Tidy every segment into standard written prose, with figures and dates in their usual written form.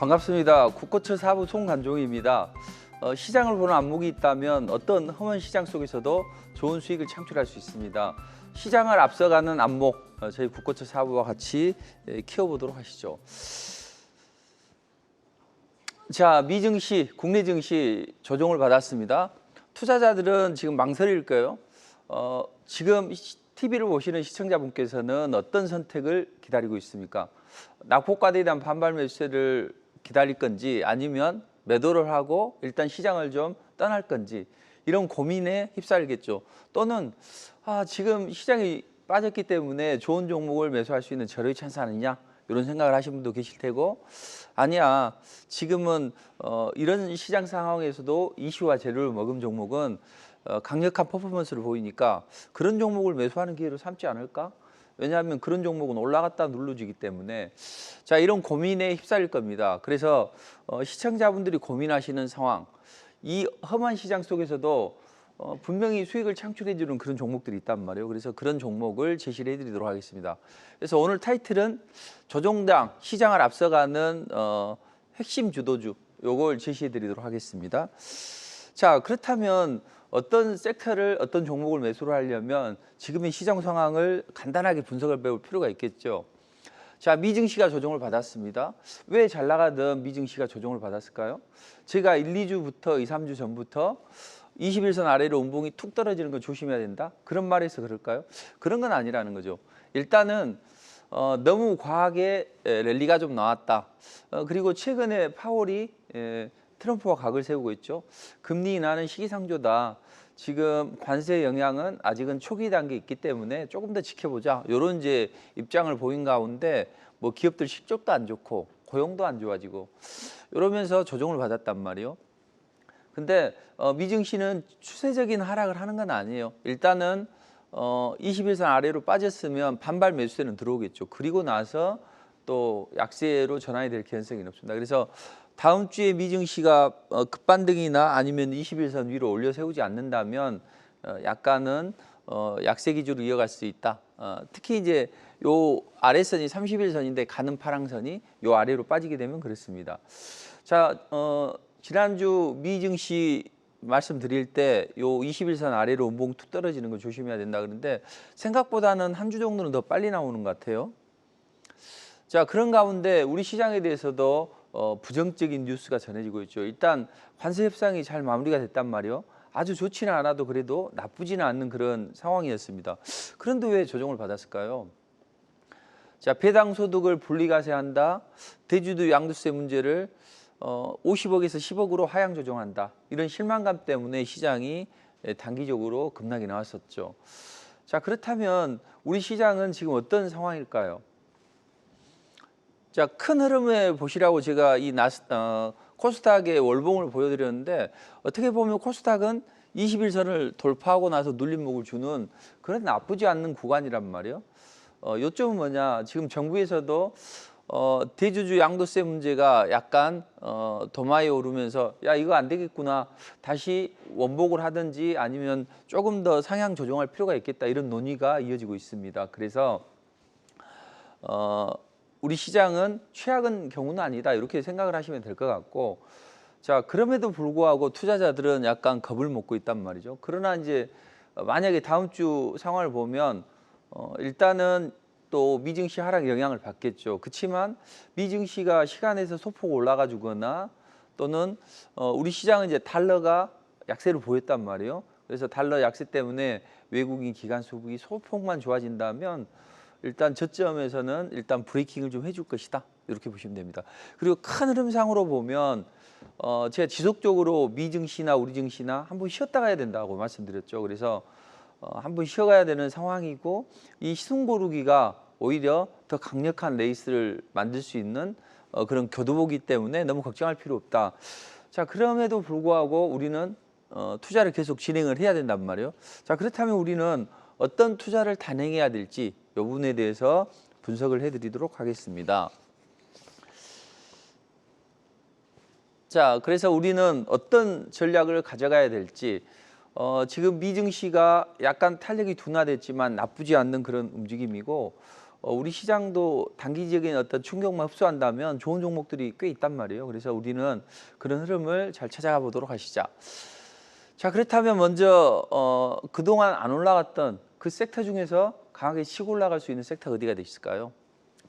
반갑습니다. 국고처 사부 송관종입니다. 시장을 보는 안목이 있다면 어떤 험한 시장 속에서도 좋은 수익을 창출할 수 있습니다. 시장을 앞서가는 안목, 저희 국고처 사부와 같이 키워보도록 하시죠. 자, 미증시, 국내 증시 조정을 받았습니다. 투자자들은 지금 망설일 거예요. 지금 TV를 보시는 시청자분께서는 어떤 선택을 기다리고 있습니까? 낙폭과대에 대한 반발 매수세를 기다릴 건지 아니면 매도를 하고 일단 시장을 좀 떠날 건지 이런 고민에 휩싸이겠죠. 또는 지금 시장이 빠졌기 때문에 좋은 종목을 매수할 수 있는 절호의 찬스 아니냐 이런 생각을 하시는 분도 계실 테고, 아니야, 지금은 이런 시장 상황에서도 이슈와 재료를 먹은 종목은 강력한 퍼포먼스를 보이니까 그런 종목을 매수하는 기회로 삼지 않을까? 왜냐하면 그런 종목은 올라갔다 눌러주기 때문에. 자, 이런 고민에 휩싸일 겁니다. 그래서 시청자분들이 고민하시는 상황, 이 험한 시장 속에서도 분명히 수익을 창출해 주는 그런 종목들이 있단 말이에요. 그래서 그런 종목을 제시를 해드리도록 하겠습니다. 그래서 오늘 타이틀은 조종당 시장을 앞서가는 핵심 주도주, 요걸 제시해 드리도록 하겠습니다. 자, 그렇다면 어떤 섹터를, 어떤 종목을 매수를 하려면 지금의 시장 상황을 간단하게 분석을 배울 필요가 있겠죠. 자, 미증시가 조정을 받았습니다. 왜 잘 나가던 미증시가 조정을 받았을까요? 제가 1, 2주부터 2, 3주 전부터 21선 아래로 운봉이 툭 떨어지는 걸 조심해야 된다, 그런 말에서 그럴까요? 그런 건 아니라는 거죠. 일단은 너무 과하게 랠리가 좀 나왔다. 그리고 최근에 파월이 트럼프와 각을 세우고 있죠. 금리 인하는 시기상조다. 지금 관세 영향은 아직은 초기 단계에 있기 때문에 조금 더 지켜보자, 이런 이제 입장을 보인 가운데 뭐 기업들 실적도 안 좋고 고용도 안 좋아지고 이러면서 조정을 받았단 말이에요. 근데 미증시는 추세적인 하락을 하는 건 아니에요. 일단은 21선 아래로 빠졌으면 반발 매수세는 들어오겠죠. 그리고 나서 또 약세로 전환이 될 가능성이 높습니다. 그래서 다음 주에 미증시가 급반등이나 아니면 21선 위로 올려 세우지 않는다면 약간은 약세 기조로 이어갈 수 있다. 특히 이제 요 아래선이 31선인데 가는 파랑선이 요 아래로 빠지게 되면 그렇습니다. 자, 지난주 미증시 말씀드릴 때 요 21선 아래로 운봉 툭 떨어지는 거 조심해야 된다 그러는데 생각보다는 한 주 정도는 더 빨리 나오는 것 같아요. 자, 그런 가운데 우리 시장에 대해서도 부정적인 뉴스가 전해지고 있죠. 일단 관세 협상이 잘 마무리가 됐단 말이에요. 아주 좋지는 않아도 그래도 나쁘지는 않는 그런 상황이었습니다. 그런데 왜 조정을 받았을까요? 자, 배당 소득을 분리과세한다. 대주주 양도세 문제를 50억에서 10억으로 하향 조정한다. 이런 실망감 때문에 시장이 단기적으로 급락이 나왔었죠. 자, 그렇다면 우리 시장은 지금 어떤 상황일까요? 자, 큰 흐름을 보시라고 제가 이 코스닥의 월봉을 보여드렸는데, 어떻게 보면 코스닥은 21선을 돌파하고 나서 눌림목을 주는 그런 나쁘지 않는 구간이란 말이에요. 요점은 뭐냐, 지금 정부에서도 대주주 양도세 문제가 약간 도마에 오르면서 야, 이거 안 되겠구나, 다시 원복을 하든지 아니면 조금 더 상향 조정할 필요가 있겠다, 이런 논의가 이어지고 있습니다. 그래서 우리 시장은 최악은 경우는 아니다, 이렇게 생각을 하시면 될 것 같고, 자, 그럼에도 불구하고 투자자들은 약간 겁을 먹고 있단 말이죠. 그러나 이제 만약에 다음 주 상황을 보면 일단은 또 미증시 하락 영향을 받겠죠. 그렇지만 미증시가 시간에서 소폭 올라가 주거나 또는 우리 시장은 이제 달러가 약세를 보였단 말이에요. 그래서 달러 약세 때문에 외국인 기관 수급이 소폭만 좋아진다면 일단 저점에서는 일단 브레이킹을 좀 해줄 것이다, 이렇게 보시면 됩니다. 그리고 큰 흐름상으로 보면 제가 지속적으로 미증시나 우리 증시나 한번 쉬었다 가야 된다고 말씀드렸죠. 그래서 한번 쉬어가야 되는 상황이고, 이 숨고르기가 오히려 더 강력한 레이스를 만들 수 있는 그런 교두보기 때문에 너무 걱정할 필요 없다. 자, 그럼에도 불구하고 우리는 투자를 계속 진행을 해야 된단 말이에요. 자, 그렇다면 우리는 어떤 투자를 단행해야 될지 이 부분에 대해서 분석을 해드리도록 하겠습니다. 자, 그래서 우리는 어떤 전략을 가져가야 될지, 지금 미증시가 약간 탄력이 둔화됐지만 나쁘지 않는 그런 움직임이고, 우리 시장도 단기적인 어떤 충격만 흡수한다면 좋은 종목들이 꽤 있단 말이에요. 그래서 우리는 그런 흐름을 잘 찾아가 보도록 하시자. 자, 그렇다면 먼저 그동안 안 올라갔던 그 섹터 중에서 강하게 치고 올라갈 수 있는 섹터가 어디가 있을까요?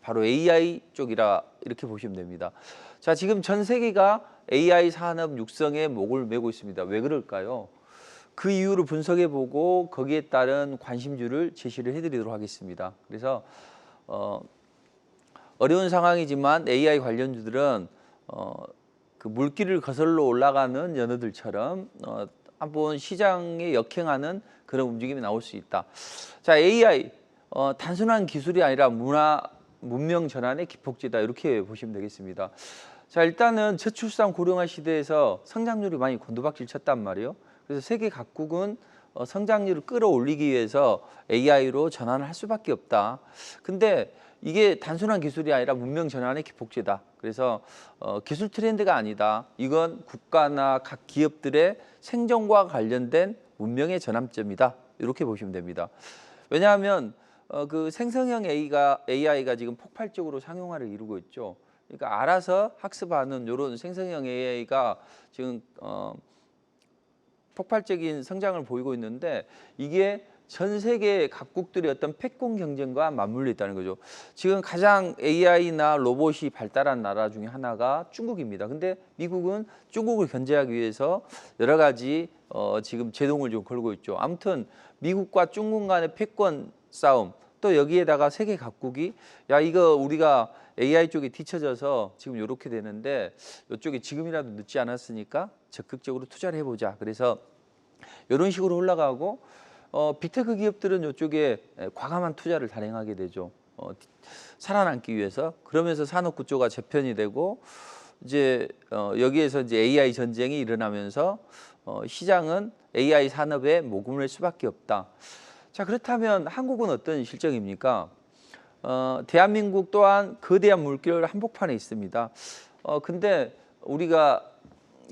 바로 AI 쪽이라 이렇게 보시면 됩니다. 자, 지금 전 세계가 AI 산업 육성에 목을 메고 있습니다. 왜 그럴까요? 그 이유를 분석해보고 거기에 따른 관심주를 제시를 해드리도록 하겠습니다. 그래서 어려운 상황이지만 AI 관련주들은 그 물길을 거슬러 올라가는 연어들처럼 한번 시장에 역행하는 그런 움직임이 나올 수 있다. 자, AI 단순한 기술이 아니라 문명 전환의 기폭제다, 이렇게 보시면 되겠습니다. 자, 일단은 저출산 고령화 시대에서 성장률이 많이 곤두박질 쳤단 말이에요. 그래서 세계 각국은 성장률을 끌어올리기 위해서 AI로 전환을 할 수밖에 없다. 근데 이게 단순한 기술이 아니라 문명 전환의 기폭제다. 그래서 기술 트렌드가 아니다. 이건 국가나 각 기업들의 생존과 관련된 문명의 전환점이다. 이렇게 보시면 됩니다. 왜냐하면 그 생성형 AI가 지금 폭발적으로 상용화를 이루고 있죠. 그러니까 알아서 학습하는 이런 생성형 AI가 지금 폭발적인 성장을 보이고 있는데, 이게 전 세계 각국들의 어떤 패권 경쟁과 맞물려 있다는 거죠. 지금 가장 AI나 로봇이 발달한 나라 중에 하나가 중국입니다. 근데 미국은 중국을 견제하기 위해서 여러 가지 지금 제동을 좀 걸고 있죠. 아무튼 미국과 중국 간의 패권 싸움, 또 여기에다가 세계 각국이 야, 이거 우리가 AI 쪽에 뒤처져서 지금 이렇게 되는데 이쪽에 지금이라도 늦지 않았으니까 적극적으로 투자를 해보자. 그래서 이런 식으로 올라가고 빅테크 기업들은 이쪽에 과감한 투자를 단행하게 되죠. 살아남기 위해서. 그러면서 산업 구조가 재편이 되고 이제 여기에서 이제 AI 전쟁이 일어나면서 시장은 AI 산업에 모금을 할 수밖에 없다. 자, 그렇다면 한국은 어떤 실정입니까? 대한민국 또한 거대한 물결 한복판에 있습니다. 근데 우리가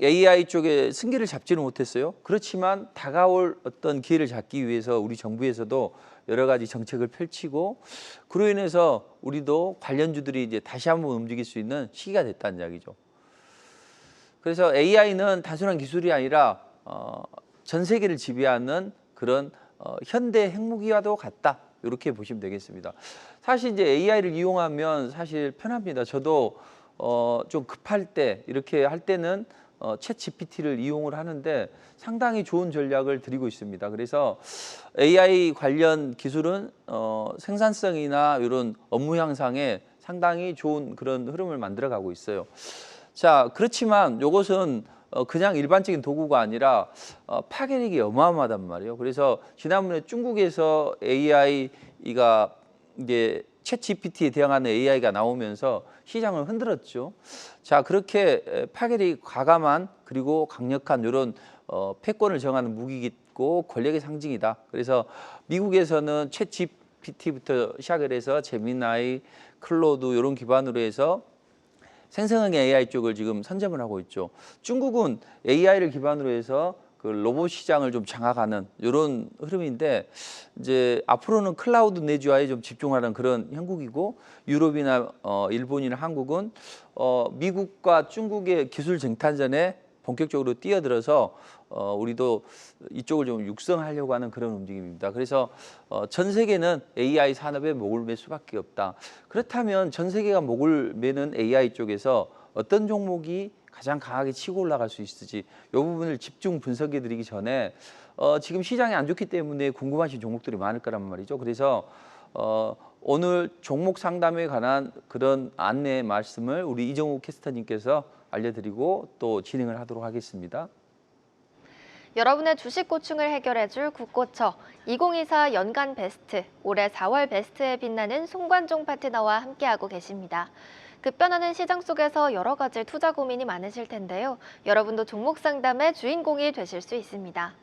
AI 쪽에 승기를 잡지는 못했어요. 그렇지만 다가올 어떤 기회를 잡기 위해서 우리 정부에서도 여러 가지 정책을 펼치고, 그로 인해서 우리도 관련주들이 이제 다시 한번 움직일 수 있는 시기가 됐다는 이야기죠. 그래서 AI는 단순한 기술이 아니라 전 세계를 지배하는 그런 현대 핵무기와도 같다. 이렇게 보시면 되겠습니다. 사실 이제 AI를 이용하면 사실 편합니다. 저도 좀 급할 때, 이렇게 할 때는 챗 GPT를 이용을 하는데 상당히 좋은 전략을 드리고 있습니다. 그래서 AI 관련 기술은 생산성이나 이런 업무 향상에 상당히 좋은 그런 흐름을 만들어가고 있어요. 자, 그렇지만 이것은 그냥 일반적인 도구가 아니라 파괴력이 어마어마하단 말이에요. 그래서 지난번에 중국에서 AI가 이제 챗 GPT에 대항하는 AI가 나오면서 시장을 흔들었죠. 자, 그렇게 파괴력이 과감한 그리고 강력한 이런 패권을 정하는 무기이고 권력의 상징이다. 그래서 미국에서는 챗 GPT부터 시작을 해서 제미나이, 클로드 이런 기반으로 해서 생성형 AI 쪽을 지금 선점을 하고 있죠. 중국은 AI를 기반으로 해서 그 로봇 시장을 좀 장악하는 이런 흐름인데, 이제 앞으로는 클라우드 내주화에 좀 집중하는 그런 형국이고, 유럽이나 일본이나 한국은 미국과 중국의 기술 쟁탈전에 본격적으로 뛰어들어서 우리도 이쪽을 좀 육성하려고 하는 그런 움직임입니다. 그래서 전 세계는 AI 산업에 목을 맬 수밖에 없다. 그렇다면 전 세계가 목을 매는 AI 쪽에서 어떤 종목이 가장 강하게 치고 올라갈 수 있을지, 이 부분을 집중 분석해 드리기 전에 지금 시장이 안 좋기 때문에 궁금하신 종목들이 많을 거란 말이죠. 그래서 오늘 종목 상담에 관한 그런 안내 말씀을 우리 이정우 캐스터님께서 알려드리고 또 진행을 하도록 하겠습니다. 여러분의 주식 고충을 해결해줄 국고처 2024 연간 베스트, 올해 4월 베스트에 빛나는 송관종 파트너와 함께하고 계십니다. 급변하는 시장 속에서 여러 가지 투자 고민이 많으실 텐데요. 여러분도 종목 상담의 주인공이 되실 수 있습니다.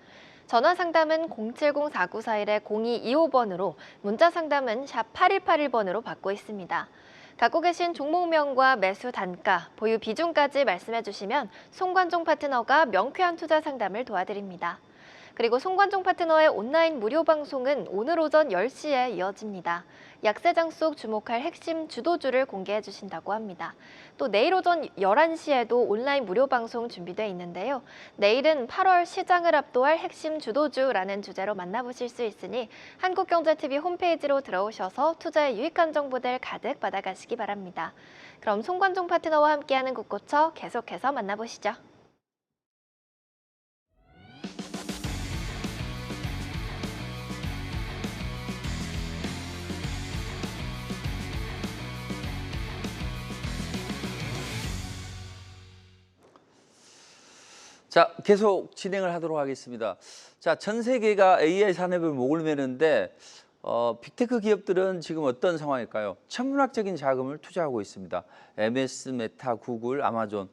전화 상담은 070-4941-0225번으로, 문자 상담은 샵 8181번으로 받고 있습니다. 갖고 계신 종목명과 매수 단가, 보유 비중까지 말씀해 주시면 송관종 파트너가 명쾌한 투자 상담을 도와드립니다. 그리고 송관종 파트너의 온라인 무료 방송은 오늘 오전 10시에 이어집니다. 약세장 속 주목할 핵심 주도주를 공개해 주신다고 합니다. 또 내일 오전 11시에도 온라인 무료 방송 준비돼 있는데요. 내일은 8월 시장을 압도할 핵심 주도주라는 주제로 만나보실 수 있으니 한국경제TV 홈페이지로 들어오셔서 투자에 유익한 정보들 가득 받아가시기 바랍니다. 그럼 송관종 파트너와 함께하는 국고쳐 계속해서 만나보시죠. 자, 계속 진행을 하도록 하겠습니다. 자, 전 세계가 AI 산업을 목을 매는데 빅테크 기업들은 지금 어떤 상황일까요? 천문학적인 자금을 투자하고 있습니다. MS, 메타, 구글, 아마존.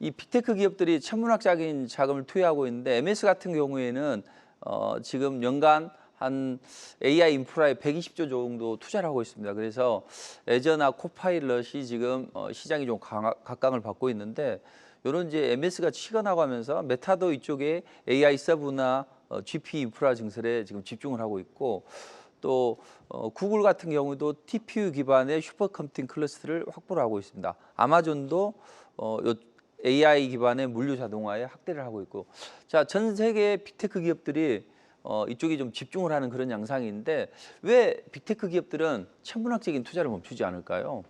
이 빅테크 기업들이 천문학적인 자금을 투여하고 있는데 MS 같은 경우에는 지금 연간 한 AI 인프라에 120조 정도 투자를 하고 있습니다. 그래서 애저나 코파일럿이 지금 시장이 좀 각광을 받고 있는데 이런 이제 MS가 치고 나가면서 메타도 이쪽에 AI 서브나 GPU 인프라 증설에 지금 집중을 하고 있고 또 구글 같은 경우도 TPU 기반의 슈퍼컴퓨팅 클러스터를 확보를 하고 있습니다. 아마존도 AI 기반의 물류 자동화에 확대를 하고 있고 자, 전 세계 빅테크 기업들이 이쪽에 좀 집중을 하는 그런 양상인데 왜 빅테크 기업들은 천문학적인 투자를 멈추지 않을까요?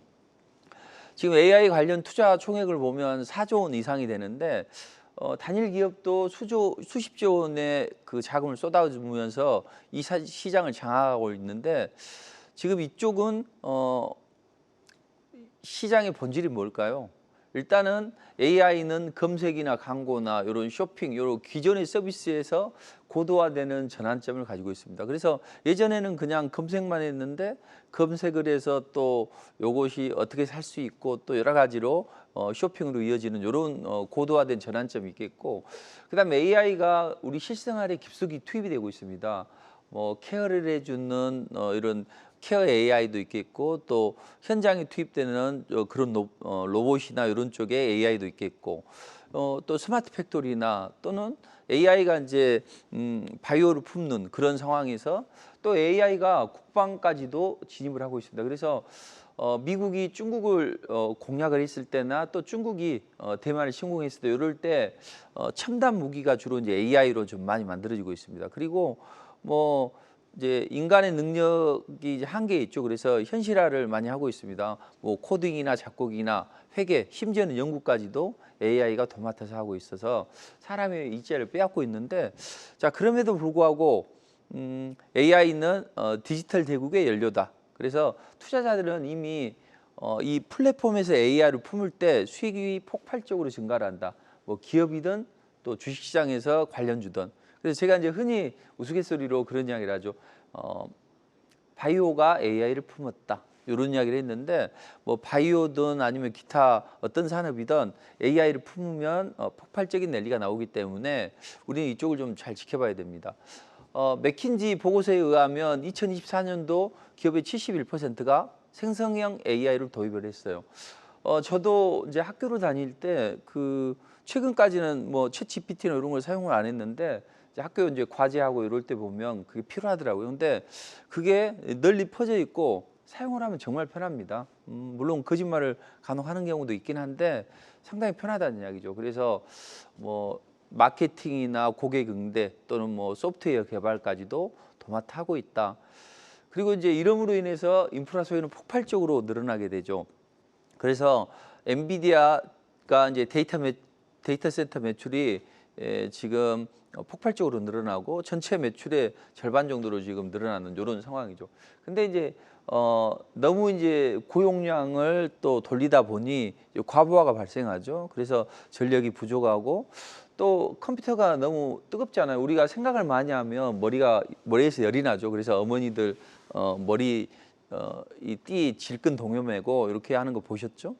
지금 AI 관련 투자 총액을 보면 4조 원 이상이 되는데 단일 기업도 수십조 원의 그 자금을 쏟아부으면서 이 시장을 장악하고 있는데 지금 이쪽은 시장의 본질이 뭘까요? 일단은 AI는 검색이나 광고나 이런 쇼핑, 이런 기존의 서비스에서 고도화되는 전환점을 가지고 있습니다. 그래서 예전에는 그냥 검색만 했는데 검색을 해서 또 이것이 어떻게 살 수 있고 또 여러 가지로 쇼핑으로 이어지는 이런 고도화된 전환점이 있겠고 그다음에 AI가 우리 실생활에 깊숙이 투입이 되고 있습니다. 뭐 케어를 해주는 이런 케어 AI도 있겠고 또 현장에 투입되는 그런 로봇이나 이런 쪽에 AI도 있겠고 또 스마트 팩토리나 또는 AI가 이제 바이오를 품는 그런 상황에서 또 AI가 국방까지도 진입을 하고 있습니다. 그래서 미국이 중국을 공략을 했을 때나 또 중국이 대만을 침공했을 때 이럴 때 첨단 무기가 주로 이제 AI로 좀 많이 만들어지고 있습니다. 그리고 뭐 이제 인간의 능력이 이제 한계에 있죠. 그래서 현실화를 많이 하고 있습니다. 뭐 코딩이나 작곡이나 회계, 심지어는 연구까지도 AI가 도맡아서 하고 있어서 사람의 일자리를 빼앗고 있는데 자 그럼에도 불구하고 AI는 디지털 대국의 연료다. 그래서 투자자들은 이미 이 플랫폼에서 AI를 품을 때 수익이 폭발적으로 증가를 한다. 뭐 기업이든 또 주식시장에서 관련주든. 그래서 제가 이제 흔히 우스갯소리로 그런 이야기를 하죠. 바이오가 AI를 품었다. 이런 이야기를 했는데 뭐 바이오든 아니면 기타 어떤 산업이든 AI를 품으면 폭발적인 랠리가 나오기 때문에 우리는 이쪽을 좀 잘 지켜봐야 됩니다. 맥킨지 보고서에 의하면 2024년도 기업의 71%가 생성형 AI를 도입을 했어요. 저도 이제 학교를 다닐 때 그 최근까지는 뭐 챗GPT나 이런 걸 사용을 안 했는데 이제 학교 이제 과제하고 이럴 때 보면 그게 필요하더라고요. 근데 그게 널리 퍼져 있고 사용을 하면 정말 편합니다. 물론 거짓말을 간혹 하는 경우도 있긴 한데 상당히 편하다는 이야기죠. 그래서 뭐 마케팅이나 고객 응대 또는 뭐 소프트웨어 개발까지도 도맡아 하고 있다. 그리고 이제 이름으로 인해서 인프라 소유는 폭발적으로 늘어나게 되죠. 그래서 엔비디아가 이제 데이터 센터 매출이 지금 폭발적으로 늘어나고 전체 매출의 절반 정도로 지금 늘어나는 이런 상황이죠. 근데 이제 너무 이제 고용량을 또 돌리다 보니 과부하가 발생하죠. 그래서 전력이 부족하고 또 컴퓨터가 너무 뜨겁잖아요. 우리가 생각을 많이 하면 머리에서 열이 나죠. 그래서 어머니들 머리 이 띠 질끈 동요매고 이렇게 하는 거 보셨죠?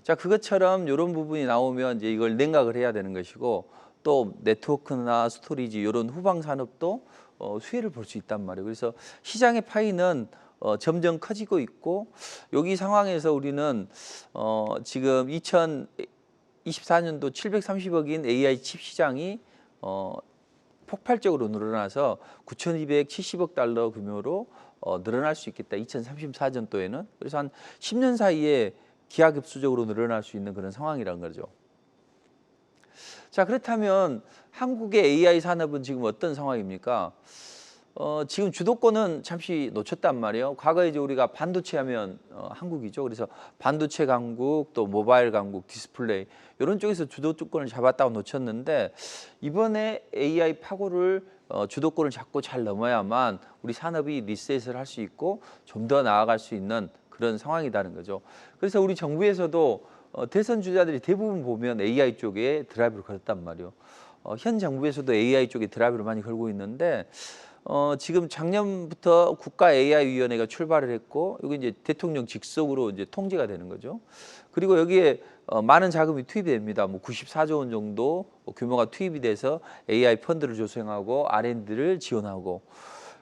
자, 그것처럼 이런 부분이 나오면 이제 이걸 냉각을 해야 되는 것이고 또 네트워크나 스토리지 이런 후방 산업도 수혜를 볼 수 있단 말이에요. 그래서 시장의 파이는 점점 커지고 있고 여기 상황에서 우리는 지금 2024년도 730억인 AI 칩 시장이 폭발적으로 늘어나서 9,270억 달러 규모로 늘어날 수 있겠다. 2034년도에는. 그래서 한 10년 사이에 기하급수적으로 늘어날 수 있는 그런 상황이라는 거죠. 자, 그렇다면 한국의 AI 산업은 지금 어떤 상황입니까? 지금 주도권은 잠시 놓쳤단 말이에요. 과거에 이제 우리가 반도체 하면 한국이죠. 그래서 반도체 강국, 또 모바일 강국, 디스플레이 이런 쪽에서 주도권을 잡았다고 놓쳤는데 이번에 AI 파고를 주도권을 잡고 잘 넘어야만 우리 산업이 리셋을 할 수 있고 좀 더 나아갈 수 있는 그런 상황이라는 거죠. 그래서 우리 정부에서도 대선 주자들이 대부분 보면 AI 쪽에 드라이브를 걸었단 말이에요. 현 정부에서도 AI 쪽에 드라이브를 많이 걸고 있는데 지금 작년부터 국가 AI위원회가 출발을 했고 여기 이제 대통령 직속으로 이제 통제가 되는 거죠. 그리고 여기에 많은 자금이 투입이 됩니다. 뭐 94조 원 정도 규모가 투입이 돼서 AI 펀드를 조성하고 R&D를 지원하고.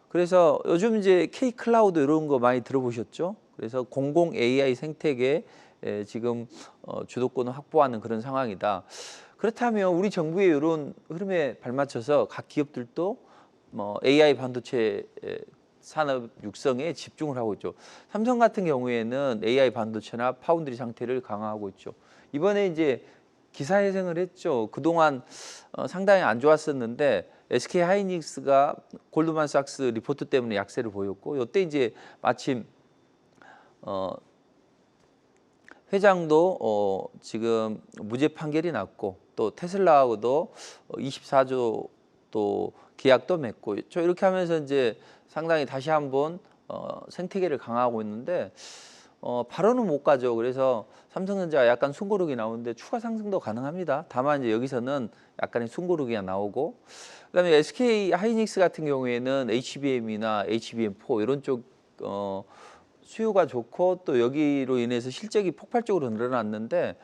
그래서 요즘 이제 K 클라우드 이런 거 많이 들어보셨죠? 그래서 공공 AI 생태계 지금 주도권을 확보하는 그런 상황이다. 그렇다면 우리 정부의 이런 흐름에 발맞춰서 각 기업들도 AI 반도체 산업 육성에 집중을 하고 있죠. 삼성 같은 경우에는 AI 반도체나 파운드리 상태를 강화하고 있죠. 이번에 이제 기사회생을 했죠. 그동안 상당히 안 좋았었는데 SK 하이닉스가 골드만삭스 리포트 때문에 약세를 보였고 이때 이제 마침 회장도 지금 무죄 판결이 났고 또 테슬라하고도 24조 또 계약도 맺고 이렇게 하면서 이제 상당히 다시 한번 생태계를 강화하고 있는데 바로는 못 가죠. 그래서 삼성전자가 약간 숨고르기 나오는데 추가 상승도 가능합니다. 다만 이제 여기서는 약간의 숨고르기가 나오고 그다음에 SK 하이닉스 같은 경우에는 HBM이나 HBM4 이런 쪽 수요가 좋고 또 여기로 인해서 실적이 폭발적으로 늘어났는데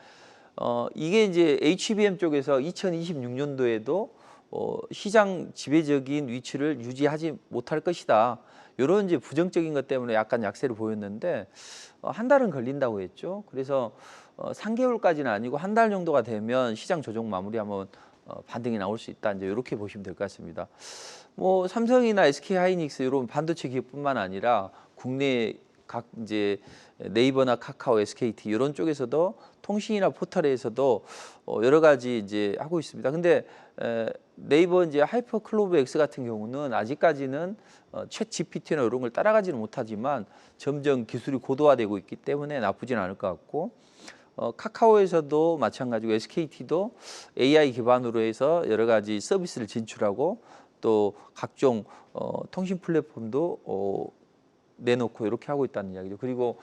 이게 이제 HBM 쪽에서 2026년도에도 시장 지배적인 위치를 유지하지 못할 것이다. 이런 이제 부정적인 것 때문에 약간 약세를 보였는데 한 달은 걸린다고 했죠. 그래서 3개월까지는 아니고 한 달 정도가 되면 시장 조정 마무리하면 반등이 나올 수 있다. 이제 이렇게 보시면 될 것 같습니다. 뭐 삼성이나 SK 하이닉스 이런 반도체 기업뿐만 아니라 국내 각 이제 네이버나 카카오, SKT 이런 쪽에서도 통신이나 포털에서도 여러 가지 이제 하고 있습니다. 근데 네이버 이제 하이퍼 클로브 X 같은 경우는 아직까지는 챗 GPT나 이런 걸 따라가지는 못하지만 점점 기술이 고도화되고 있기 때문에 나쁘진 않을 것 같고 카카오에서도 마찬가지고 SKT도 AI 기반으로 해서 여러 가지 서비스를 진출하고 또 각종 통신 플랫폼도 내놓고 이렇게 하고 있다는 이야기죠. 그리고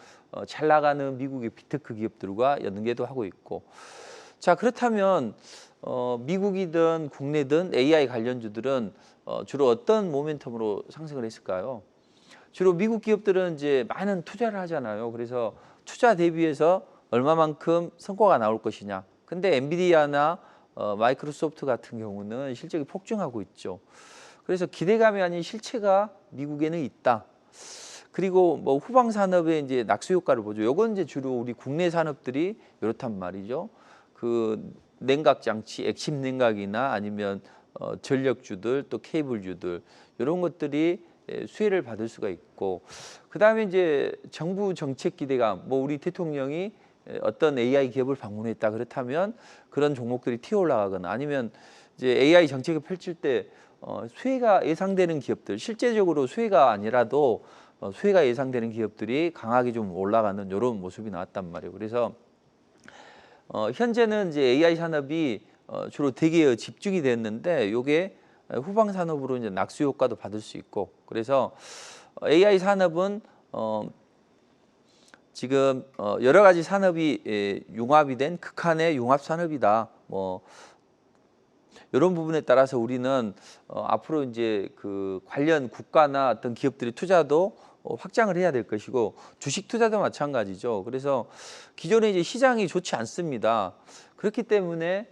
잘 나가는 미국의 빅테크 기업들과 연계도 하고 있고. 자, 그렇다면 미국이든 국내든 AI 관련주들은 주로 어떤 모멘텀으로 상승을 했을까요? 주로 미국 기업들은 이제 많은 투자를 하잖아요. 그래서 투자 대비해서 얼마만큼 성과가 나올 것이냐. 근데 엔비디아나 마이크로소프트 같은 경우는 실적이 폭증하고 있죠. 그래서 기대감이 아닌 실체가 미국에는 있다. 그리고 뭐 후방 산업의 이제 낙수 효과를 보죠. 요건 이제 주로 우리 국내 산업들이 이렇단 말이죠. 그 냉각 장치, 액침 냉각이나 아니면 전력주들 또 케이블주들 이런 것들이 수혜를 받을 수가 있고 그다음에 이제 정부 정책 기대감 뭐 우리 대통령이 어떤 AI 기업을 방문했다 그렇다면 그런 종목들이 튀어 올라가거나 아니면 이제 AI 정책을 펼칠 때 수혜가 예상되는 기업들 실제적으로 수혜가 아니라도 수혜가 예상되는 기업들이 강하게 좀 올라가는 이런 모습이 나왔단 말이에요. 그래서 현재는 이제 AI 산업이 주로 대기에 집중이 됐는데 이게 후방 산업으로 이제 낙수 효과도 받을 수 있고 그래서 AI 산업은 지금 여러 가지 산업이 융합이 된 극한의 융합 산업이다. 뭐 이런 부분에 따라서 우리는 앞으로 이제 그 관련 국가나 어떤 기업들의 투자도 확장을 해야 될 것이고 주식 투자도 마찬가지죠. 그래서 기존에 이제 시장이 좋지 않습니다. 그렇기 때문에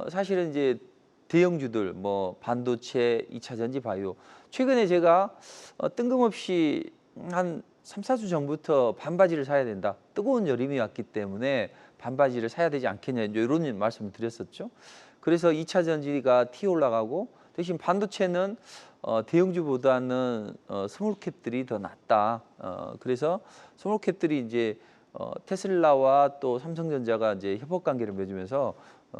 사실은 이제 대형주들 뭐 반도체, 2차 전지 바이오 최근에 제가 뜬금없이 한 3, 4주 전부터 반바지를 사야 된다. 뜨거운 여름이 왔기 때문에 반바지를 사야 되지 않겠냐 이런 말씀을 드렸었죠. 그래서 2차 전지가 튀어 올라가고 대신 반도체는 대형주보다는 스몰캡들이 더 낫다. 그래서 스몰캡들이 이제 테슬라와 또 삼성전자가 이제 협업 관계를 맺으면서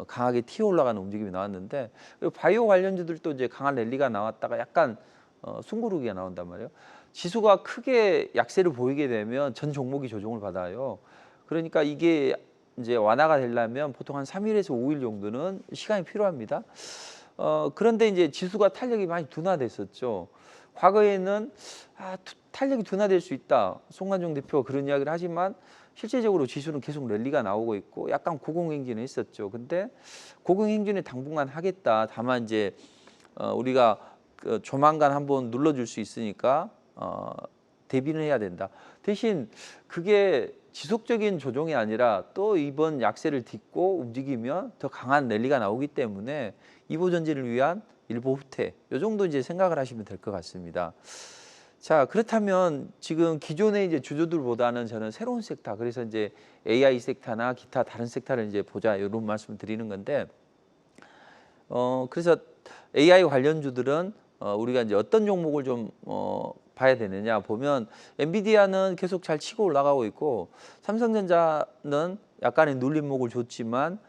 강하게 튀어 올라가는 움직임이 나왔는데, 그리고 바이오 관련주들도 이제 강한 랠리가 나왔다가 약간 숨고르기가 나온단 말이에요. 지수가 크게 약세를 보이게 되면 전 종목이 조정을 받아요. 그러니까 이게 이제 완화가 되려면 보통 한 3일에서 5일 정도는 시간이 필요합니다. 그런데 이제 지수가 탄력이 많이 둔화됐었죠. 과거에는 탄력이 둔화될 수 있다. 송관종 대표가 그런 이야기를 하지만 실제적으로 지수는 계속 랠리가 나오고 있고 약간 고공행진을 했었죠. 근데 고공행진을 당분간 하겠다. 다만 이제 우리가 조만간 한번 눌러줄 수 있으니까 대비는 해야 된다. 대신 그게 지속적인 조정이 아니라 또 이번 약세를 딛고 움직이면 더 강한 랠리가 나오기 때문에 이보 전진을 위한 일보 후퇴, 이 정도 이제 생각을 하시면 될 것 같습니다. 자, 그렇다면 지금 기존의 이제 주주들보다는 저는 새로운 섹터, 그래서 이제 AI 섹터나 기타 다른 섹터를 이제 보자, 이런 말씀을 드리는 건데, 그래서 AI 관련주들은 우리가 이제 어떤 종목을 좀 봐야 되느냐 보면, 엔비디아는 계속 잘 치고 올라가고 있고, 삼성전자는 약간의 눌림목을 줬지만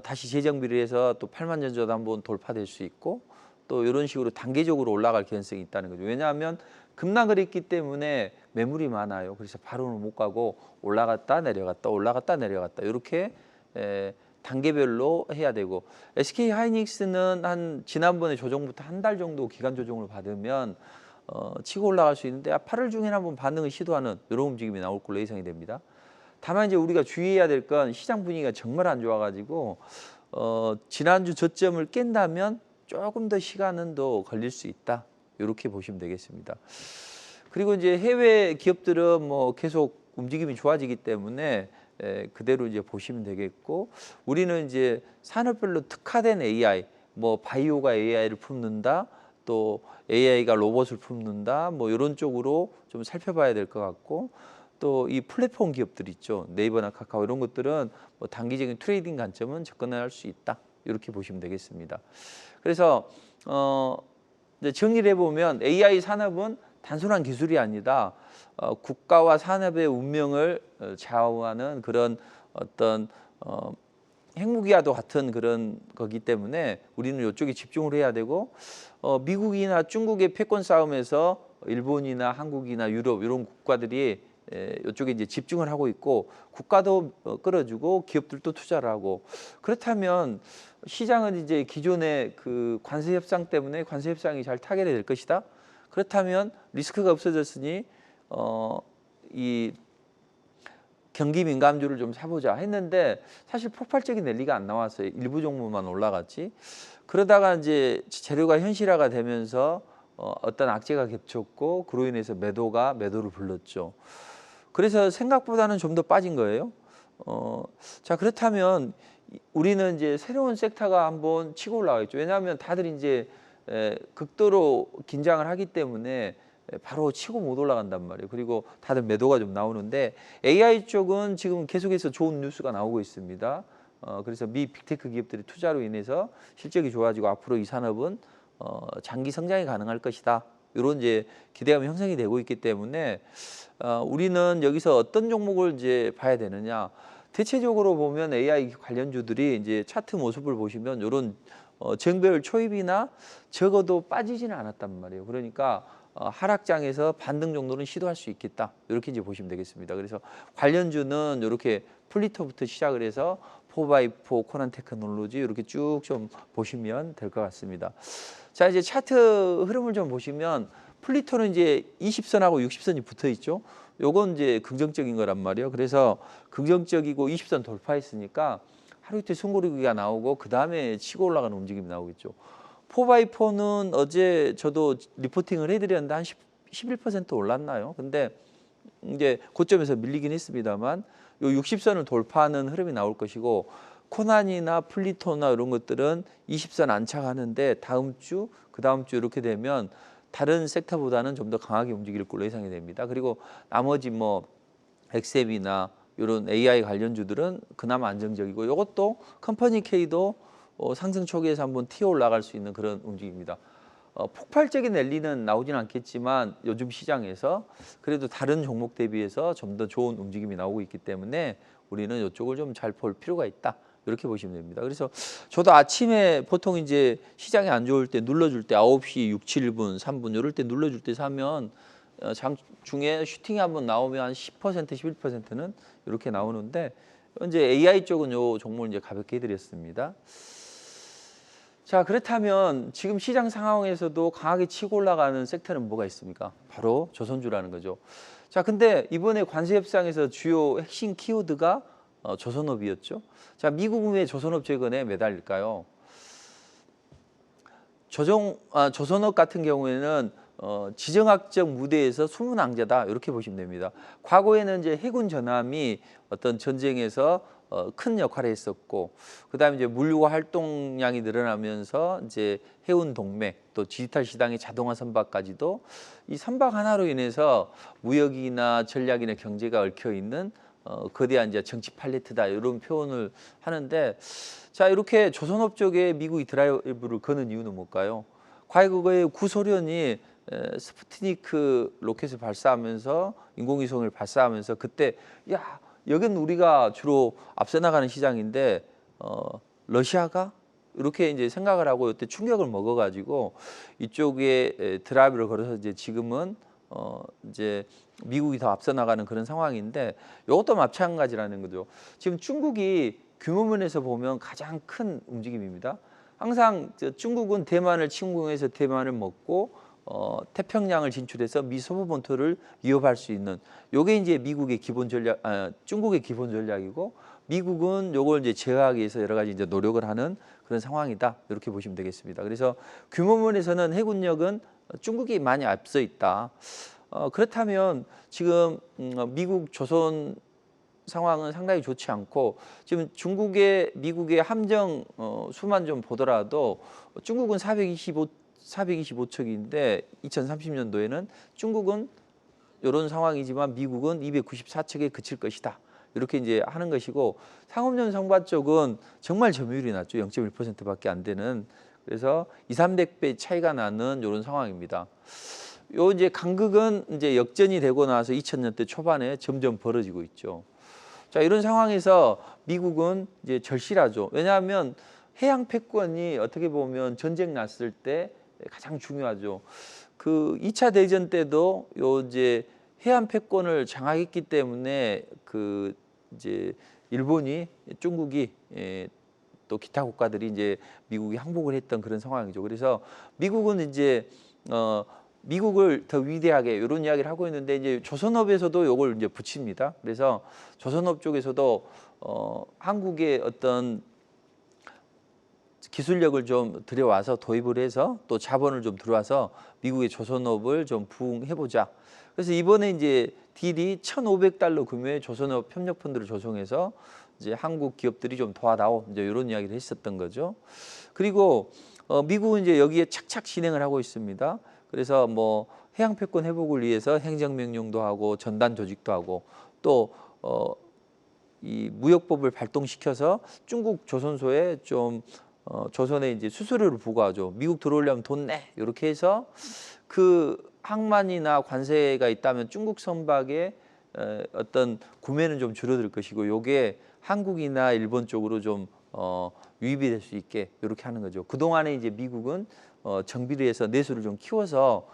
다시 재정비를 해서 또 8만 전저도 한번 돌파될 수 있고, 또 이런 식으로 단계적으로 올라갈 가능성이 있다는 거죠. 왜냐하면 급락을 했기 때문에 매물이 많아요. 그래서 바로는 못 가고 올라갔다 내려갔다 올라갔다 내려갔다 이렇게 단계별로 해야 되고, SK 하이닉스는 한 지난번에 조정부터 한 달 정도 기간 조정을 받으면 치고 올라갈 수 있는데 8월 중에 한번 반등을 시도하는 이런 움직임이 나올 걸로 예상이 됩니다. 다만 이제 우리가 주의해야 될 건 시장 분위기가 정말 안 좋아가지고 지난주 저점을 깬다면 조금 더 시간은 더 걸릴 수 있다. 이렇게 보시면 되겠습니다. 그리고 이제 해외 기업들은 뭐 계속 움직임이 좋아지기 때문에 그대로 이제 보시면 되겠고, 우리는 이제 산업별로 특화된 AI, 뭐 바이오가 AI를 품는다, 또 AI가 로봇을 품는다, 뭐 이런 쪽으로 좀 살펴봐야 될 것 같고, 또 이 플랫폼 기업들 있죠. 네이버나 카카오 이런 것들은 뭐 단기적인 트레이딩 관점은 접근할 수 있다. 이렇게 보시면 되겠습니다. 그래서 이제 정리를 해보면 AI 산업은 단순한 기술이 아니다. 국가와 산업의 운명을 좌우하는 그런 어떤 핵무기와도 같은 그런 거기 때문에 우리는 이쪽에 집중을 해야 되고, 미국이나 중국의 패권 싸움에서 일본이나 한국이나 유럽 이런 국가들이 이쪽에 이제 집중을 하고 있고, 국가도 끌어주고 기업들도 투자를 하고, 그렇다면 시장은 이제 기존의 그 관세 협상 때문에 관세 협상이 잘 타결이 될 것이다. 그렇다면 리스크가 없어졌으니 이 경기 민감주를 좀 사보자 했는데 사실 폭발적인 랠리가 안 나왔어요. 일부 종목만 올라갔지. 그러다가 이제 재료가 현실화가 되면서 어떤 악재가 겹쳤고, 그로 인해서 매도를 불렀죠. 그래서 생각보다는 좀 더 빠진 거예요. 자, 그렇다면 우리는 이제 새로운 섹터가 한번 치고 올라가겠죠. 왜냐하면 다들 이제 극도로 긴장을 하기 때문에 바로 치고 못 올라간단 말이에요. 그리고 다들 매도가 좀 나오는데, AI 쪽은 지금 계속해서 좋은 뉴스가 나오고 있습니다. 그래서 미 빅테크 기업들의 투자로 인해서 실적이 좋아지고 앞으로 이 산업은 장기 성장이 가능할 것이다. 이런 이제 기대감이 형성이 되고 있기 때문에 우리는 여기서 어떤 종목을 이제 봐야 되느냐. 대체적으로 보면 AI 관련주들이 이제 차트 모습을 보시면 이런 정배열 초입이나 적어도 빠지지는 않았단 말이에요. 그러니까 하락장에서 반등 정도는 시도할 수 있겠다. 이렇게 이제 보시면 되겠습니다. 그래서 관련주는 이렇게 플리터부터 시작을 해서 4x4, 코난 테크놀로지 이렇게 쭉 좀 보시면 될 것 같습니다. 자, 이제 차트 흐름을 좀 보시면 플리터는 이제 20선하고 60선이 붙어 있죠. 요건 이제 긍정적인 거란 말이에요. 그래서 긍정적이고 20선 돌파했으니까 하루 이틀 숨고르기가 나오고 그 다음에 치고 올라가는 움직임이 나오겠죠. 4x4는 어제 저도 리포팅을 해드렸는데 한 11% 올랐나요? 근데 이제 고점에서 밀리긴 했습니다만 요 60선을 돌파하는 흐름이 나올 것이고, 코난이나 플리토나 이런 것들은 20선 안착하는데 다음 주, 그 다음 주 이렇게 되면 다른 섹터보다는 좀 더 강하게 움직일 걸로 예상이 됩니다. 그리고 나머지 뭐 엑셈이나 이런 AI 관련주들은 그나마 안정적이고, 이것도 컴퍼니 K도 상승 초기에서 한번 튀어 올라갈 수 있는 그런 움직임입니다. 폭발적인 랠리는 나오진 않겠지만 요즘 시장에서 그래도 다른 종목 대비해서 좀 더 좋은 움직임이 나오고 있기 때문에 우리는 이쪽을 좀 잘 볼 필요가 있다. 이렇게 보시면 됩니다. 그래서 저도 아침에 보통 이제 시장이 안 좋을 때 눌러줄 때 9시 6, 7분, 3분 이럴 때 눌러줄 때 사면 장중에 슈팅이 한번 나오면 한 10%, 11%는 이렇게 나오는데 현재 AI 쪽은 요 종목을 이제 가볍게 해드렸습니다. 자, 그렇다면 지금 시장 상황에서도 강하게 치고 올라가는 섹터는 뭐가 있습니까? 바로 조선주라는 거죠. 자, 근데 이번에 관세 협상에서 주요 핵심 키워드가 조선업이었죠. 자, 미국은 왜 조선업 재건에 매달릴까요? 조선업 같은 경우에는 지정학적 무대에서 숨은 왕자다 이렇게 보시면 됩니다. 과거에는 이제 해군 전함이 어떤 전쟁에서 큰 역할을 했었고, 그다음에 이제 물류와 활동량이 늘어나면서 이제 해운 동맥 또 디지털 시장의 자동화 선박까지도 이 선박 하나로 인해서 무역이나 전략이나 경제가 얽혀 있는 거대한 이제 정치 팔레트다 이런 표현을 하는데, 자, 이렇게 조선업 쪽에 미국이 드라이브를 거는 이유는 뭘까요? 과거에 구소련이 스푸트니크 로켓을 발사하면서 인공위성을 발사하면서 그때 야, 여긴 우리가 주로 앞서 나가는 시장인데 러시아가 이렇게 이제 생각을 하고 이때 충격을 먹어가지고 이쪽에 드라이브를 걸어서 이제 지금은 이제 미국이 더 앞서 나가는 그런 상황인데, 이것도 마찬가지라는 거죠. 지금 중국이 규모 면에서 보면 가장 큰 움직임입니다. 항상 중국은 대만을 침공해서 대만을 먹고 태평양을 진출해서 미 서부 본토를 위협할 수 있는, 요게 이제 미국의 기본 전략, 중국의 기본 전략이고, 미국은 요걸 이제 제어하기 위해서 여러 가지 이제 노력을 하는 그런 상황이다 이렇게 보시면 되겠습니다. 그래서 규모 면에서는 해군력은 중국이 많이 앞서 있다. 그렇다면 지금 미국 조선 상황은 상당히 좋지 않고, 지금 미국의 함정 수만 좀 보더라도 중국은 425척인데 2030년도에는 중국은 이런 상황이지만 미국은 294척에 그칠 것이다. 이렇게 이제 하는 것이고, 상업용 성과 쪽은 정말 점유율이 낮죠. 0.1%밖에 안 되는. 그래서 200~300배 차이가 나는 이런 상황입니다. 요 이제 간극은 이제 역전이 되고 나서 2000년대 초반에 점점 벌어지고 있죠. 자, 이런 상황에서 미국은 이제 절실하죠. 왜냐하면 해양 패권이 어떻게 보면 전쟁 났을 때 가장 중요하죠. 그 2차 대전 때도 요 이제 해안 패권을 장악했기 때문에 그 이제 일본이 중국이 또 기타 국가들이 이제 미국이 항복을 했던 그런 상황이죠. 그래서 미국은 이제 미국을 더 위대하게 이런 이야기를 하고 있는데, 이제 조선업에서도 이걸 이제 붙입니다. 그래서 조선업 쪽에서도 한국의 어떤 기술력을 좀 들여와서 도입을 해서 또 자본을 좀 들어와서 미국의 조선업을 좀 부흥해보자. 그래서 이번에 이제 딜이 1,500달러 규모의 조선업 협력펀드를 조성해서 이제 한국 기업들이 좀 도와다오 이제 이런 이야기를 했었던 거죠. 그리고 미국은 이제 여기에 착착 진행을 하고 있습니다. 그래서 뭐 해양 패권 회복을 위해서 행정명령도 하고 전단 조직도 하고 또 이 무역법을 발동시켜서 중국 조선소에 좀 조선에 이제 수수료를 부과하죠. 미국 들어오려면 돈 내. 이렇게 해서 그 항만이나 관세가 있다면 중국 선박의 어떤 구매는 좀 줄어들 것이고, 요게 한국이나 일본 쪽으로 좀 유입이 될 수 있게 이렇게 하는 거죠. 그동안에 이제 미국은 정비를 해서 내수를 좀 키워서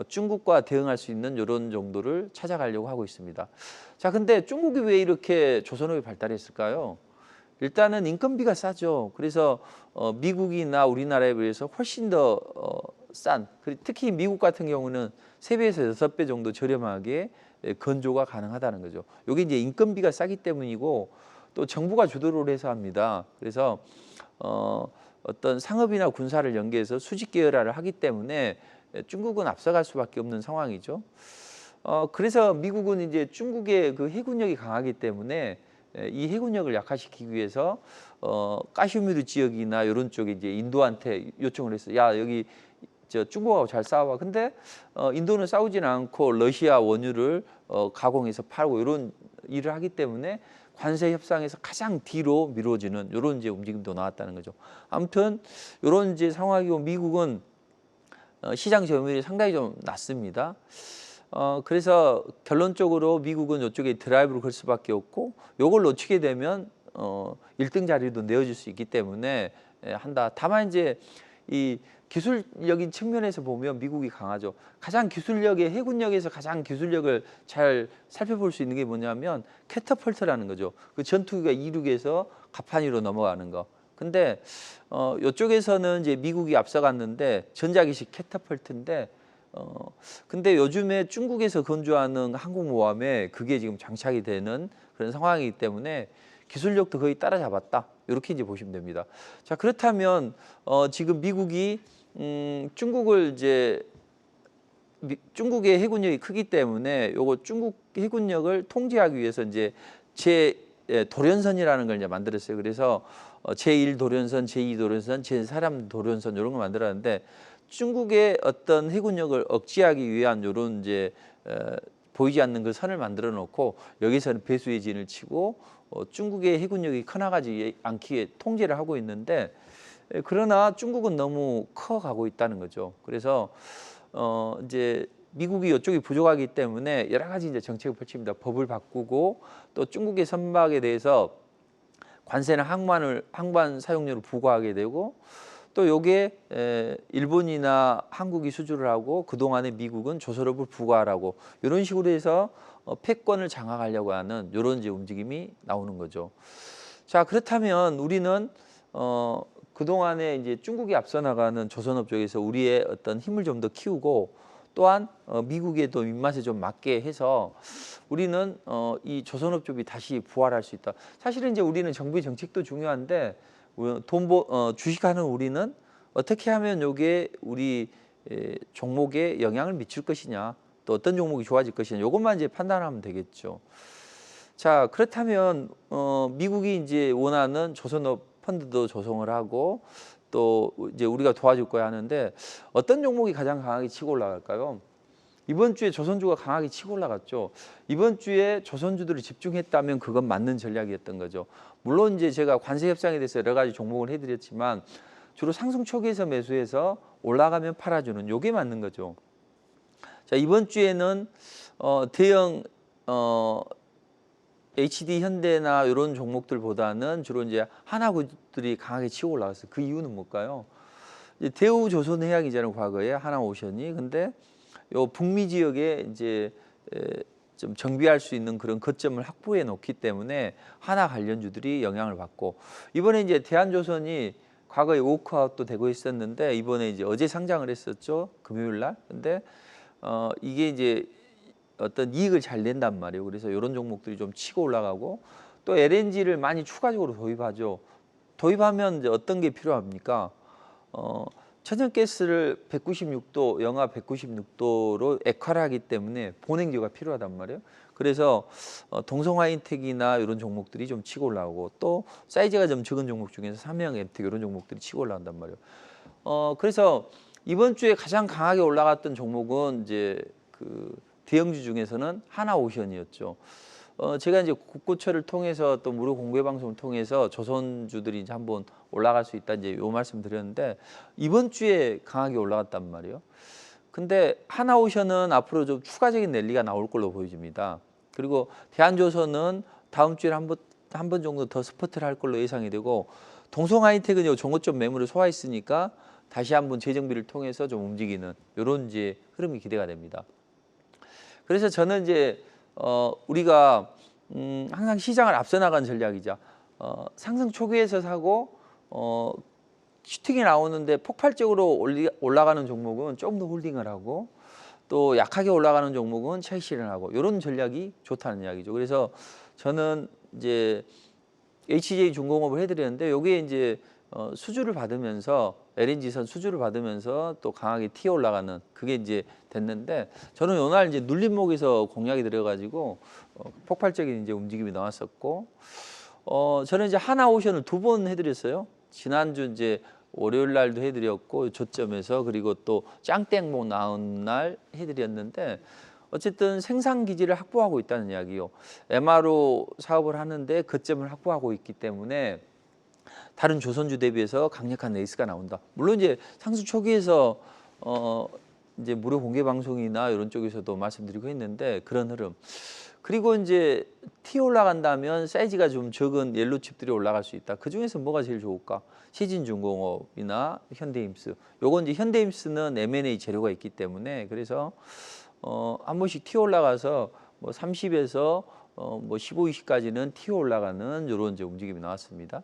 중국과 대응할 수 있는 이런 정도를 찾아가려고 하고 있습니다. 자, 근데 중국이 왜 이렇게 조선업이 발달했을까요? 일단은 인건비가 싸죠. 그래서 미국이나 우리나라에 비해서 훨씬 더 싼, 특히 미국 같은 경우는 3배에서 6배 정도 저렴하게 건조가 가능하다는 거죠. 이게 이제 인건비가 싸기 때문이고, 또 정부가 주도를 해서 합니다. 그래서 어떤 상업이나 군사를 연계해서 수직 계열화를 하기 때문에 중국은 앞서갈 수밖에 없는 상황이죠. 그래서 미국은 이제 중국의 그 해군력이 강하기 때문에 이 해군력을 약화시키기 위해서 카슈미르 지역이나 이런 쪽에 이제 인도한테 요청을 했어요. 야, 여기 저 중국하고 잘 싸워. 근데 인도는 싸우지는 않고 러시아 원유를 가공해서 팔고 이런 일을 하기 때문에 관세 협상에서 가장 뒤로 미뤄지는 이런 이제 움직임도 나왔다는 거죠. 아무튼 이런 이제 상황이고, 미국은 시장 점유율이 상당히 좀 낮습니다. 그래서 결론적으로 미국은 이쪽에 드라이브를 걸 수밖에 없고 요걸 놓치게 되면 1등 자리도 내어줄 수 있기 때문에 한다. 다만 이제 이 기술적인 측면에서 보면 미국이 강하죠. 가장 기술력의 해군력에서 가장 기술력을 잘 살펴볼 수 있는 게 뭐냐면 캐터펄트라는 거죠. 그 전투기가 이륙해서 갑판 위로 넘어가는 거. 근데 이쪽에서는 이제 미국이 앞서갔는데 전자기식 캐터펄트인데 근데 요즘에 중국에서 건조하는 항공모함에 그게 지금 장착이 되는 그런 상황이기 때문에 기술력도 거의 따라잡았다. 이렇게 이제 보시면 됩니다. 자, 그렇다면 지금 미국이 중국을 이제 중국의 해군력이 크기 때문에 요거 중국 해군력을 통제하기 위해서 이제 도련선이라는 걸 이제 만들었어요. 그래서 제1 도련선, 제2 도련선, 제3 도련선 이런 걸 만들었는데 중국의 어떤 해군력을 억제하기 위한 요런 이제 보이지 않는 그 선을 만들어 놓고 여기서는 배수의 진을 치고 중국의 해군력이 커나가지 않기 위해 통제를 하고 있는데 그러나 중국은 너무 커가고 있다는 거죠. 그래서 이제 미국이 이쪽이 부족하기 때문에 여러 가지 이제 정책을 펼칩니다. 법을 바꾸고 또 중국의 선박에 대해서 관세나 항만 사용료를 부과하게 되고 또 요게 일본이나 한국이 수주를 하고 그동안에 미국은 조선업을 부과하라고 이런 식으로 해서 패권을 장악하려고 하는 이런 이제 움직임이 나오는 거죠. 자, 그렇다면 우리는 그동안에 이제 중국이 앞서 나가는 조선업 쪽에서 우리의 어떤 힘을 좀 더 키우고 또한 미국의 또 입맛에 좀 맞게 해서 우리는 이 조선업 쪽이 다시 부활할 수 있다. 사실은 이제 우리는 정부의 정책도 중요한데 주식하는 우리는 어떻게 하면 요게 우리 종목에 영향을 미칠 것이냐, 또 어떤 종목이 좋아질 것이냐, 요것만 이제 판단하면 되겠죠. 자, 그렇다면 미국이 이제 원하는 조선업 펀드도 조성을 하고 또 이제 우리가 도와줄 거야 하는데 어떤 종목이 가장 강하게 치고 올라갈까요? 이번 주에 조선주가 강하게 치고 올라갔죠. 이번 주에 조선주들이 집중했다면 그건 맞는 전략이었던 거죠. 물론 이제 제가 관세 협상에 대해서 여러 가지 종목을 해드렸지만 주로 상승 초기에서 매수해서 올라가면 팔아주는 요게 맞는 거죠. 자, 이번 주에는 대형 HD 현대나 이런 종목들보다는 주로 이제 하나그룹들이 강하게 치고 올라갔어요. 그 이유는 뭘까요? 이제 대우조선해양이잖아요, 과거에 하나오션이. 근데 요 북미 지역에 이제 좀 정비할 수 있는 그런 거점을 확보해 놓기 때문에 하나 관련주들이 영향을 받고 이번에 이제 대한조선이 과거에 워크아웃도 되고 있었는데 이번에 이제 어제 상장을 했었죠, 금요일 날. 근데 이게 이제 어떤 이익을 잘 낸단 말이에요. 그래서 이런 종목들이 좀 치고 올라가고 또 LNG를 많이 추가적으로 도입하죠. 도입하면 이제 어떤 게 필요합니까? 천연가스를 196도, 영하 196도로 액화하기 때문에 본행지가 필요하단 말이에요. 그래서 동성화인텍이나 이런 종목들이 좀 치고 올라오고 또 사이즈가 좀 적은 종목 중에서 삼양엠텍 이런 종목들이 치고 올라온단 말이에요. 그래서 이번 주에 가장 강하게 올라갔던 종목은 이제 그 대형주 중에서는 하나오션이었죠. 제가 이제 국고처를 통해서 또 무료 공개 방송을 통해서 조선주들이 이제 한번 올라갈 수 있다 이제 요 말씀 드렸는데 이번 주에 강하게 올라갔단 말이에요. 근데 하나오션은 앞으로 좀 추가적인 랠리가 나올 걸로 보여집니다. 그리고 대한조선은 다음 주에 한 번 정도 더 스포트를 할 걸로 예상이 되고 동성하이텍은 종고점 매물을 소화했으니까 다시 한번 재정비를 통해서 좀 움직이는 이런 이제 흐름이 기대가 됩니다. 그래서 저는 이제 우리가 항상 시장을 앞서 나간 전략이죠. 상승 초기에서 사고 슈팅이 나오는데 폭발적으로 올라가는 종목은 좀 더 홀딩을 하고 또 약하게 올라가는 종목은 차익 실현하고 이런 전략이 좋다는 이야기죠. 그래서 저는 이제 HJ 중공업을 해드렸는데 여기에 이제 수주를 받으면서 LNG선 수주를 받으면서 또 강하게 튀어 올라가는 그게 이제 됐는데 저는 요날 이제 눌림목에서 공략이 들어가지고 폭발적인 이제 움직임이 나왔었고 저는 이제 하나오션을 2번 해드렸어요. 지난주 이제 월요일 날도 해드렸고 저점에서 그리고 또 짱땡목 나온 날 해드렸는데 어쨌든 생산 기지를 확보하고 있다는 이야기요. MRO 사업을 하는데 거점을 확보하고 있기 때문에 다른 조선주 대비해서 강력한 레이스가 나온다. 물론 이제 상승 초기에서 이제 무료 공개 방송이나 이런 쪽에서도 말씀드리고 있는데 그런 흐름. 그리고 이제 T 올라간다면 사이즈가 좀 적은 옐로 칩들이 올라갈 수 있다. 그 중에서 뭐가 제일 좋을까? 시진중공업이나 현대임스. 요건 이제 현대임스는 M&A 재료가 있기 때문에 그래서 한 번씩 T 올라가서 뭐 30에서 뭐 15, 20까지는 T 올라가는 이런 이제 움직임이 나왔습니다.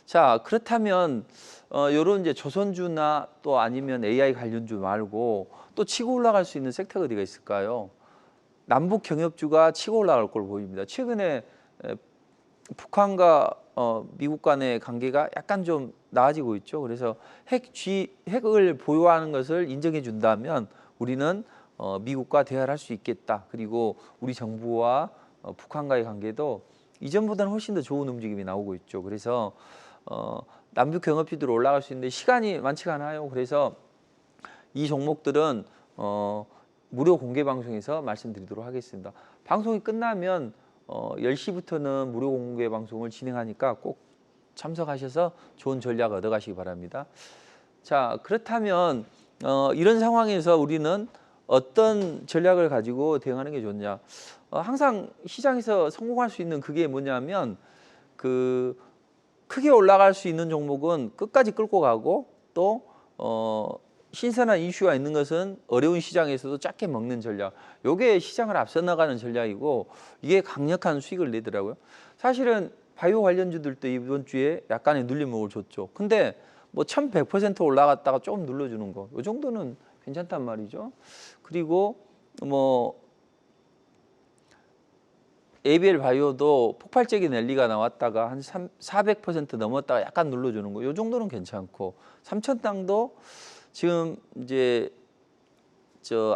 자, 그렇다면 요런 이제 조선주나 또 아니면 AI 관련주 말고 또 치고 올라갈 수 있는 섹터가 어디가 있을까요? 남북 경협주가 치고 올라갈 걸 보입니다. 최근에 북한과 미국 간의 관계가 약간 좀 나아지고 있죠. 그래서 핵을 보유하는 것을 인정해 준다면 우리는 미국과 대화를 할 수 있겠다. 그리고 우리 정부와 북한과의 관계도 이전보다는 훨씬 더 좋은 움직임이 나오고 있죠. 그래서 남북 경협주들 올라갈 수 있는데 시간이 많지가 않아요. 그래서 이 종목들은 무료 공개 방송에서 말씀드리도록 하겠습니다. 방송이 끝나면 10시부터는 무료 공개 방송을 진행하니까 꼭 참석하셔서 좋은 전략 얻어가시기 바랍니다. 자, 그렇다면 이런 상황에서 우리는 어떤 전략을 가지고 대응하는 게 좋냐? 항상 시장에서 성공할 수 있는 그게 뭐냐면 크게 올라갈 수 있는 종목은 끝까지 끌고 가고 또 신선한 이슈가 있는 것은 어려운 시장에서도 작게 먹는 전략. 요게 시장을 앞서 나가는 전략이고 이게 강력한 수익을 내더라고요. 사실은 바이오 관련주들도 이번 주에 약간의 눌림목을 줬죠. 근데 뭐 1100% 올라갔다가 조금 눌러주는 거. 요 정도는 괜찮단 말이죠. 그리고 뭐 ABL 바이오도 폭발적인 랠리가 나왔다가 한 400% 넘었다가 약간 눌러주는 거. 요 정도는 괜찮고 삼천당도 지금 이제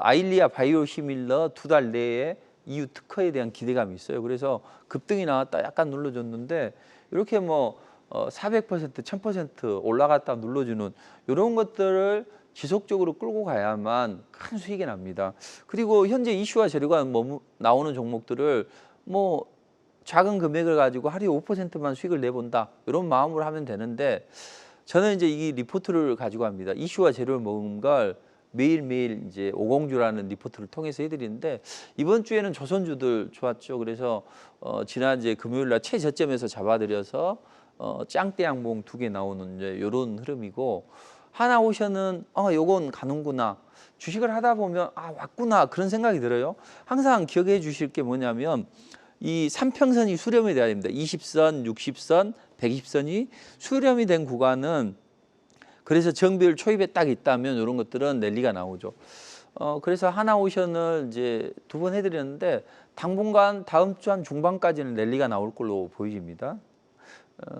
아일리아 바이오시밀러 2달 내에 EU 특허에 대한 기대감이 있어요. 그래서 급등이 나왔다 약간 눌러줬는데 이렇게 뭐 400%, 1000% 올라갔다 눌러주는 이런 것들을 지속적으로 끌고 가야만 큰 수익이 납니다. 그리고 현재 이슈와 재료가 나오는 종목들을 뭐 작은 금액을 가지고 하루에 5%만 수익을 내본다 이런 마음으로 하면 되는데 저는 이제 이 리포트를 가지고 합니다. 이슈와 재료를 먹은 걸 매일매일 이제 오공주라는 리포트를 통해서 해드리는데 이번 주에는 조선주들 좋았죠. 그래서 지난 이제 금요일 날 최저점에서 잡아드려서 짱대 양봉 2개 나오는 이제 이런 흐름이고 하나오션은 요건 가는구나. 주식을 하다 보면 왔구나 그런 생각이 들어요. 항상 기억해 주실 게 뭐냐면 이 3평선이 수렴이 돼야 됩니다. 20선, 60선, 120선이 수렴이 된 구간은 그래서 정비율 초입에 딱 있다면 이런 것들은 랠리가 나오죠. 그래서 하나오션을 이제 2번 해드렸는데 당분간 다음 주 한 중반까지는 랠리가 나올 걸로 보입니다.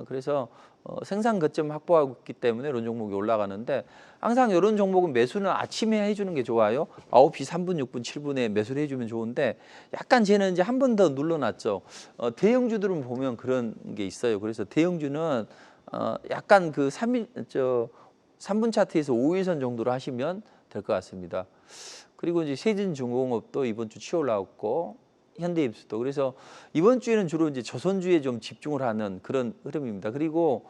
그래서 생산 거점 확보하고 있기 때문에 이런 종목이 올라가는데 항상 이런 종목은 매수는 아침에 해주는 게 좋아요. 9시 3분, 6분, 7분에 매수를 해주면 좋은데 약간 쟤는 이제 한 번 더 눌러놨죠. 대형주들은 보면 그런 게 있어요. 그래서 대형주는 약간 그 3분 차트에서 5일선 정도로 하시면 될 것 같습니다. 그리고 이제 세진중공업도 이번 주 치어 올라왔고 현대입수도 그래서 이번 주에는 주로 이제 조선주에 좀 집중을 하는 그런 흐름입니다. 그리고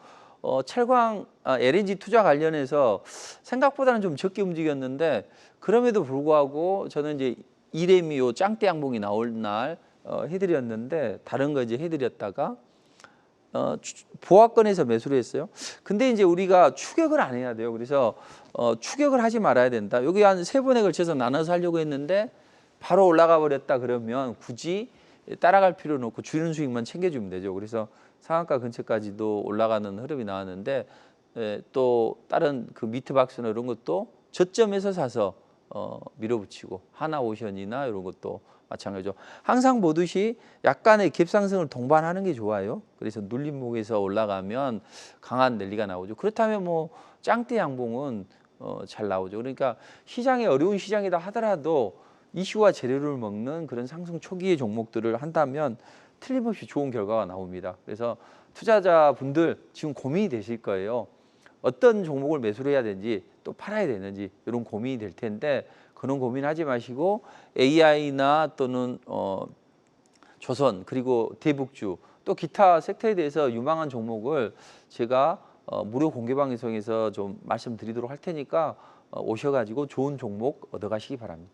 철강 LNG 투자 관련해서 생각보다는 좀 적게 움직였는데 그럼에도 불구하고 저는 이제 이레미 요 짱대 양봉이 나올 날 해드렸는데 다른 거 이제 해드렸다가 보합권에서 매수를 했어요. 근데 이제 우리가 추격을 안 해야 돼요. 그래서 추격을 하지 말아야 된다. 여기 한 3번에 걸쳐서 나눠서 하려고 했는데 바로 올라가 버렸다 그러면 굳이 따라갈 필요는 없고 주는 수익만 챙겨주면 되죠. 그래서 상한가 근처까지도 올라가는 흐름이 나왔는데 또 다른 그 미트박스나 이런 것도 저점에서 사서 밀어붙이고 하나오션이나 이런 것도 마찬가지죠. 항상 보듯이 약간의 갭상승을 동반하는 게 좋아요. 그래서 눌림목에서 올라가면 강한 랠리가 나오죠. 그렇다면 뭐 짱대 양봉은 잘 나오죠. 그러니까 시장이 어려운 시장이다 하더라도 이슈와 재료를 먹는 그런 상승 초기의 종목들을 한다면 틀림없이 좋은 결과가 나옵니다. 그래서 투자자분들 지금 고민이 되실 거예요. 어떤 종목을 매수를 해야 되는지 또 팔아야 되는지 이런 고민이 될 텐데 그런 고민하지 마시고 AI나 또는 조선 그리고 대북주 또 기타 섹터에 대해서 유망한 종목을 제가 무료 공개 방송에서 좀 말씀드리도록 할 테니까 오셔가지고 좋은 종목 얻어가시기 바랍니다.